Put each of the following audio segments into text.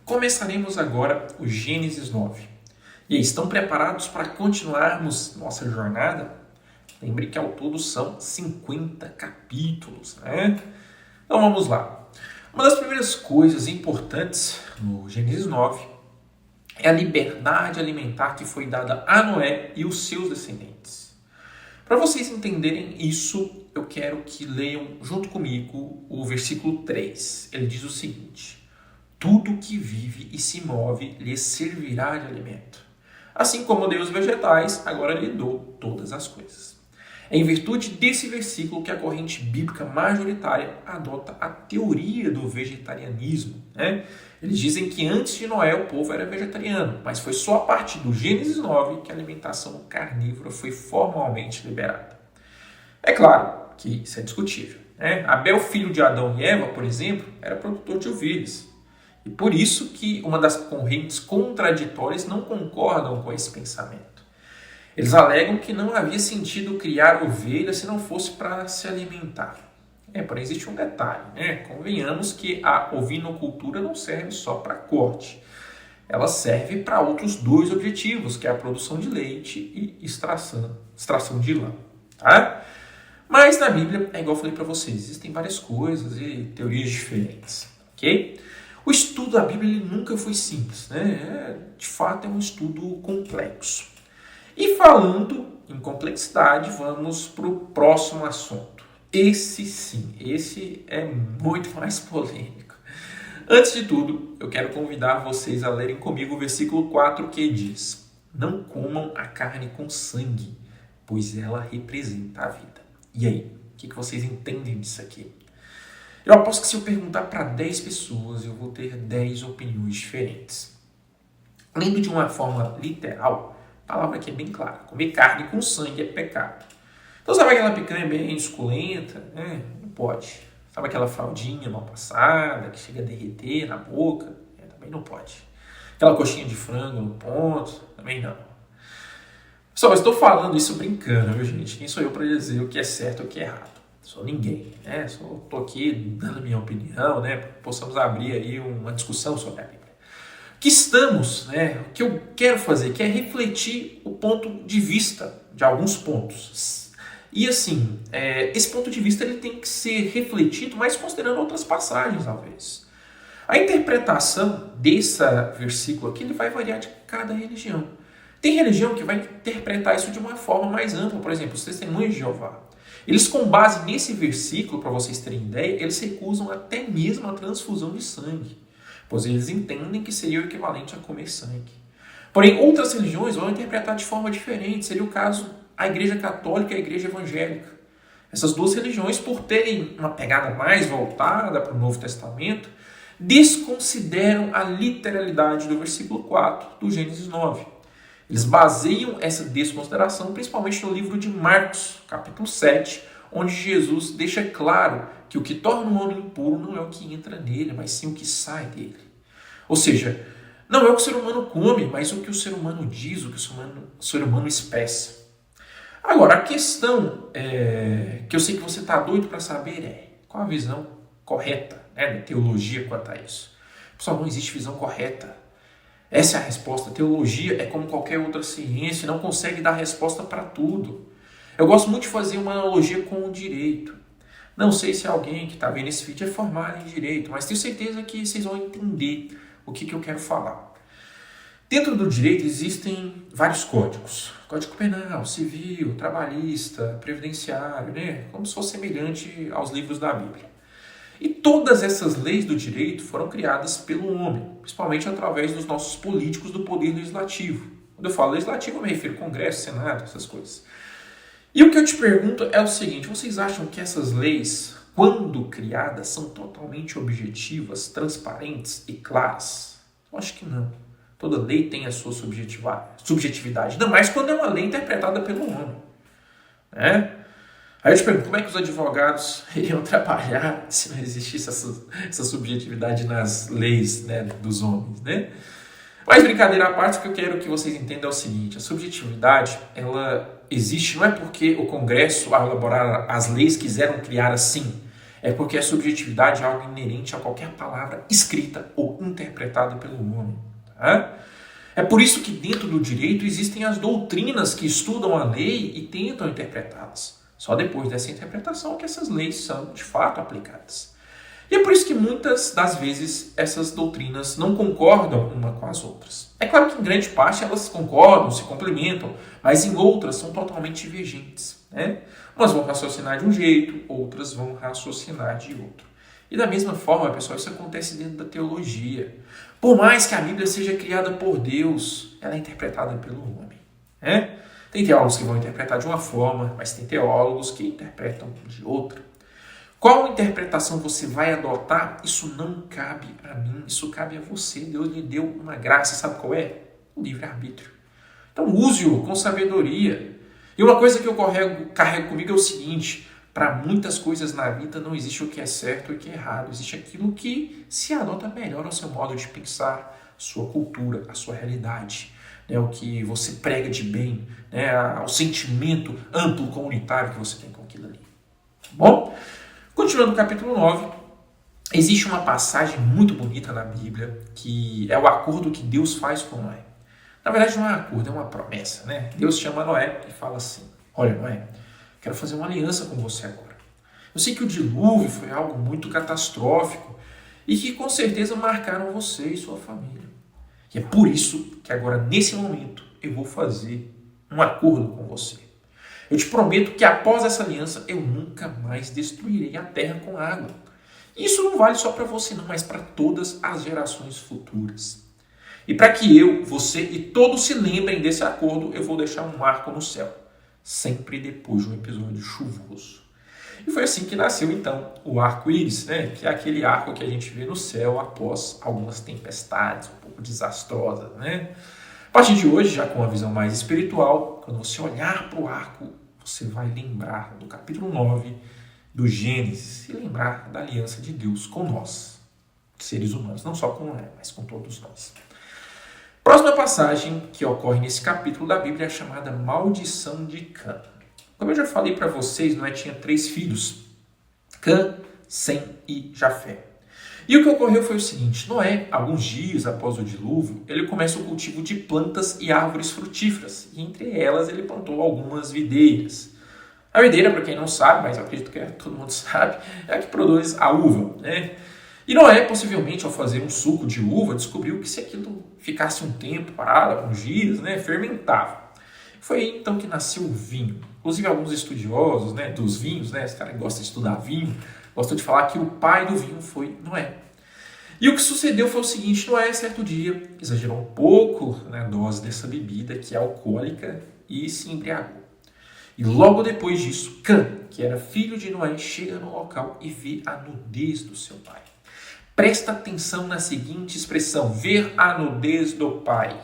Começaremos agora o Gênesis 9. E aí, estão preparados para continuarmos nossa jornada? Lembre que ao todo são 50 capítulos, né? Então vamos lá. Uma das primeiras coisas importantes no Gênesis 9 é a liberdade alimentar que foi dada a Noé e os seus descendentes. Para vocês entenderem isso, eu quero que leiam junto comigo o versículo 3. Ele diz o seguinte: tudo que vive e se move lhe servirá de alimento. Assim como deu os vegetais, agora lhe dou todas as coisas. É em virtude desse versículo que a corrente bíblica majoritária adota a teoria do vegetarianismo, né? Eles dizem que antes de Noé o povo era vegetariano, mas foi só a partir do Gênesis 9 que a alimentação carnívora foi formalmente liberada. É claro que isso é discutível, né? Abel, filho de Adão e Eva, por exemplo, era produtor de ovelhas. E por isso que uma das correntes contraditórias não concordam com esse pensamento. Eles alegam que não havia sentido criar ovelhas se não fosse para se alimentar. Porém existe um detalhe, né? Convenhamos que a ovinocultura não serve só para corte. Ela serve para outros dois objetivos, que é a produção de leite e extração de lã. Tá? Mas na Bíblia, é igual eu falei para vocês, existem várias coisas e teorias diferentes. Ok? O estudo da Bíblia ele nunca foi simples, né? De fato é um estudo complexo. E falando em complexidade, vamos para o próximo assunto. Esse sim, esse é muito mais polêmico. Antes de tudo, eu quero convidar vocês a lerem comigo o versículo 4 que diz: não comam a carne com sangue, pois ela representa a vida. E aí, o que vocês entendem disso aqui? Eu aposto que se eu perguntar para 10 pessoas, eu vou ter 10 opiniões diferentes. Lendo de uma forma literal, a palavra aqui é bem clara. Comer carne com sangue é pecado. Então sabe aquela picanha bem suculenta? Não pode. Sabe aquela fraldinha mal passada, que chega a derreter na boca? Também não pode. Aquela coxinha de frango no ponto? Também não. Só eu estou falando isso brincando, viu, gente? Quem sou eu para dizer o que é certo e o que é errado? Sou ninguém, né? Só estou aqui dando a minha opinião, né? Para que possamos abrir aí uma discussão sobre a Bíblia. O que eu quero fazer, que é refletir o ponto de vista de alguns pontos. E assim, esse ponto de vista ele tem que ser refletido, mas considerando outras passagens, talvez. A interpretação desse versículo aqui ele vai variar de cada religião. Tem religião que vai interpretar isso de uma forma mais ampla, por exemplo, os testemunhos de Jeová. Eles, com base nesse versículo, para vocês terem ideia, eles recusam até mesmo a transfusão de sangue, pois eles entendem que seria o equivalente a comer sangue. Porém, outras religiões vão interpretar de forma diferente. Seria o caso a Igreja Católica e a Igreja Evangélica. Essas duas religiões, por terem uma pegada mais voltada para o Novo Testamento, desconsideram a literalidade do versículo 4 do Gênesis 9. Eles baseiam essa desconsideração principalmente no livro de Marcos, capítulo 7, onde Jesus deixa claro que o que torna o homem impuro não é o que entra nele, mas sim o que sai dele. Ou seja, não é o que o ser humano come, mas o que o ser humano diz, o que o ser humano expressa. Agora, a questão que eu sei que você está doido para saber é qual a visão correta, da teologia quanto a isso. Pessoal, não existe visão correta. Essa é a resposta. A teologia é como qualquer outra ciência, não consegue dar resposta para tudo. Eu gosto muito de fazer uma analogia com o direito. Não sei se alguém que está vendo esse vídeo é formado em direito, mas tenho certeza que vocês vão entender o que eu quero falar. Dentro do direito existem vários códigos. Código penal, civil, trabalhista, previdenciário, como se fosse semelhante aos livros da Bíblia. E todas essas leis do direito foram criadas pelo homem, principalmente através dos nossos políticos do poder legislativo. Quando eu falo legislativo, eu me refiro ao Congresso, Senado, essas coisas. E o que eu te pergunto é o seguinte: vocês acham que essas leis, quando criadas, são totalmente objetivas, transparentes e claras? Eu acho que não. Toda lei tem a sua subjetividade, ainda mais quando é uma lei interpretada pelo homem. Aí eu te pergunto, como é que os advogados iriam trabalhar se não existisse essa subjetividade nas leis, dos homens, Mas brincadeira à parte, o que eu quero que vocês entendam é o seguinte: a subjetividade, ela existe não é porque o Congresso, ao elaborar as leis, quiseram criar assim. É porque a subjetividade é algo inerente a qualquer palavra escrita ou interpretada pelo homem. Tá? É por isso que dentro do direito existem as doutrinas que estudam a lei e tentam interpretá-las. Só depois dessa interpretação que essas leis são de fato aplicadas. E é por isso que muitas das vezes essas doutrinas não concordam uma com as outras. É claro que em grande parte elas concordam, se complementam, mas em outras são totalmente divergentes. Né? Umas vão raciocinar de um jeito, outras vão raciocinar de outro. E da mesma forma, pessoal, isso acontece dentro da teologia. Por mais que a Bíblia seja criada por Deus, ela é interpretada pelo homem. Né? Tem teólogos que vão interpretar de uma forma, mas tem teólogos que interpretam de outra. Qual interpretação você vai adotar? Isso não cabe a mim, isso cabe a você. Deus lhe deu uma graça, sabe qual é? O livre-arbítrio. Então use-o com sabedoria. E uma coisa que eu carrego comigo é o seguinte: para muitas coisas na vida não existe o que é certo e o que é errado. Existe aquilo que se adota melhor ao seu modo de pensar, a sua cultura, a sua realidade. Né, o que você prega de bem, né, o sentimento amplo comunitário que você tem com aquilo ali. Bom? Continuando no capítulo 9, existe uma passagem muito bonita na Bíblia, que é o acordo que Deus faz com Noé. Na verdade não é um acordo, é uma promessa. Né? Deus chama Noé e fala assim: olha, Noé, quero fazer uma aliança com você agora. Eu sei que o dilúvio foi algo muito catastrófico e que com certeza marcaram você e sua família. E é por isso que agora, nesse momento, eu vou fazer um acordo com você. Eu te prometo que após essa aliança eu nunca mais destruirei a terra com água. E isso não vale só para você não, mas para todas as gerações futuras. E para que eu, você e todos se lembrem desse acordo, eu vou deixar um arco no céu, sempre depois de um episódio chuvoso. E foi assim que nasceu então o arco-íris, né? Que é aquele arco que a gente vê no céu após algumas tempestades um pouco desastrosas. Né? A partir de hoje, já com uma visão mais espiritual, quando você olhar para o arco, você vai lembrar do capítulo 9 do Gênesis e lembrar da aliança de Deus com nós, seres humanos, não só com Noé, mas com todos nós. Próxima passagem que ocorre nesse capítulo da Bíblia é a chamada Maldição de Cã. Como eu já falei para vocês, Noé tinha 3 filhos, Cã, Sem e Jafé. E o que ocorreu foi o seguinte: Noé, alguns dias após o dilúvio, ele começa o cultivo de plantas e árvores frutíferas, e entre elas ele plantou algumas videiras. A videira, para quem não sabe, mas eu acredito que todo mundo sabe, é a que produz a uva. Né? E Noé, possivelmente, ao fazer um suco de uva, descobriu que se aquilo ficasse um tempo parado, alguns dias, né, fermentava. Foi aí, então, que nasceu o vinho. Inclusive, alguns estudiosos, né, dos vinhos, né, esse cara que gosta de estudar vinho, gostam de falar que o pai do vinho foi Noé. E o que sucedeu foi o seguinte: Noé, certo dia, exagerou um pouco na dose dessa bebida, que é alcoólica, e se embriagou. E logo depois disso, Cã, que era filho de Noé, chega no local e vê a nudez do seu pai. Presta atenção na seguinte expressão: ver a nudez do pai.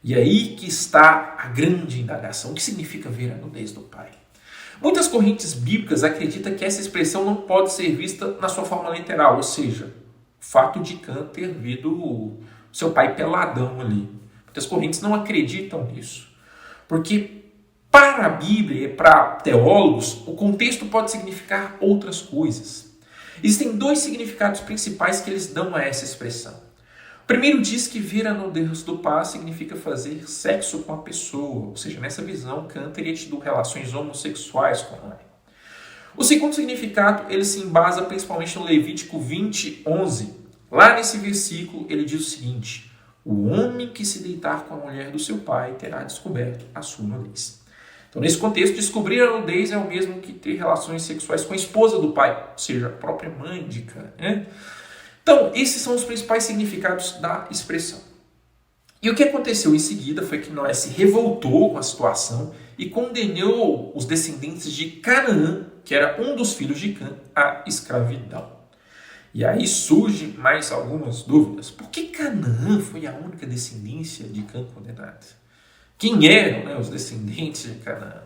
E aí que está a grande indagação. O que significa ver a nudez do pai? Muitas correntes bíblicas acreditam que essa expressão não pode ser vista na sua forma literal, ou seja, o fato de Cã ter visto o seu pai peladão ali. Muitas correntes não acreditam nisso, porque para a Bíblia e para teólogos, o contexto pode significar outras coisas. Existem 2 significados principais que eles dão a essa expressão. O primeiro diz que ver a nudez do pai significa fazer sexo com a pessoa, ou seja, nessa visão, Cã teria tido relações homossexuais com Noé. O segundo significado, ele se embasa principalmente no Levítico 20:11. Lá nesse versículo, ele diz o seguinte: o homem que se deitar com a mulher do seu pai terá descoberto a sua nudez. Então, nesse contexto, descobrir a nudez é o mesmo que ter relações sexuais com a esposa do pai, ou seja, a própria mãe de Cã. Né? Então, esses são os principais significados da expressão. E o que aconteceu em seguida foi que Noé se revoltou com a situação e condenou os descendentes de Canaã, que era um dos filhos de Cã, à escravidão. E aí surgem mais algumas dúvidas. Por que Canaã foi a única descendência de Cã condenada? Quem eram, né, os descendentes de Canaã?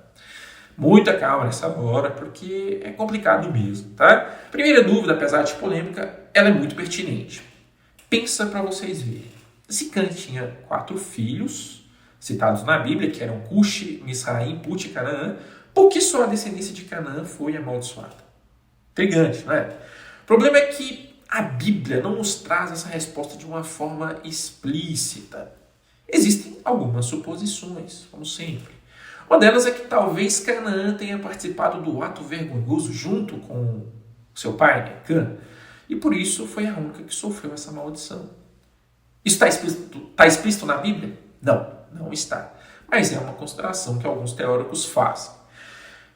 Muita calma nessa hora, porque é complicado mesmo, tá? Primeira dúvida, apesar de polêmica, ela é muito pertinente. Pensa para vocês verem. Se Cã tinha 4 filhos, citados na Bíblia, que eram Cuxi, Misraim, Put e Canaã, por que só a descendência de Canaã foi amaldiçoada? Intrigante, não é? O problema é que a Bíblia não nos traz essa resposta de uma forma explícita. Existem algumas suposições, como sempre. Uma delas é que talvez Canaã tenha participado do ato vergonhoso junto com seu pai, né, Cã, e por isso foi a única que sofreu essa maldição. Isso está explícito na Bíblia? Não, não está. Mas é uma consideração que alguns teóricos fazem.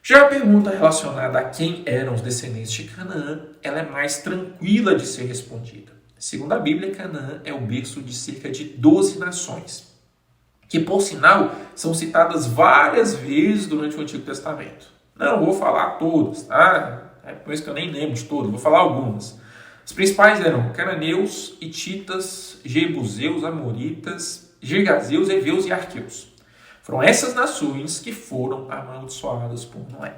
Já a pergunta relacionada a quem eram os descendentes de Canaã, ela é mais tranquila de ser respondida. Segundo a Bíblia, Canaã é o berço de cerca de 12 nações, que, por sinal, são citadas várias vezes durante o Antigo Testamento. Não vou falar todas, tá? É por isso que eu nem lembro de todas, vou falar algumas. As principais eram cananeus, hititas, jebuseus, amoritas, girgazeus, heveus e arqueus. Foram essas nações que foram amaldiçoadas por Noé.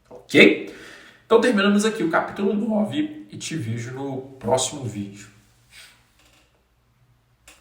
Ok? Então terminamos aqui o capítulo 9 e te vejo no próximo vídeo.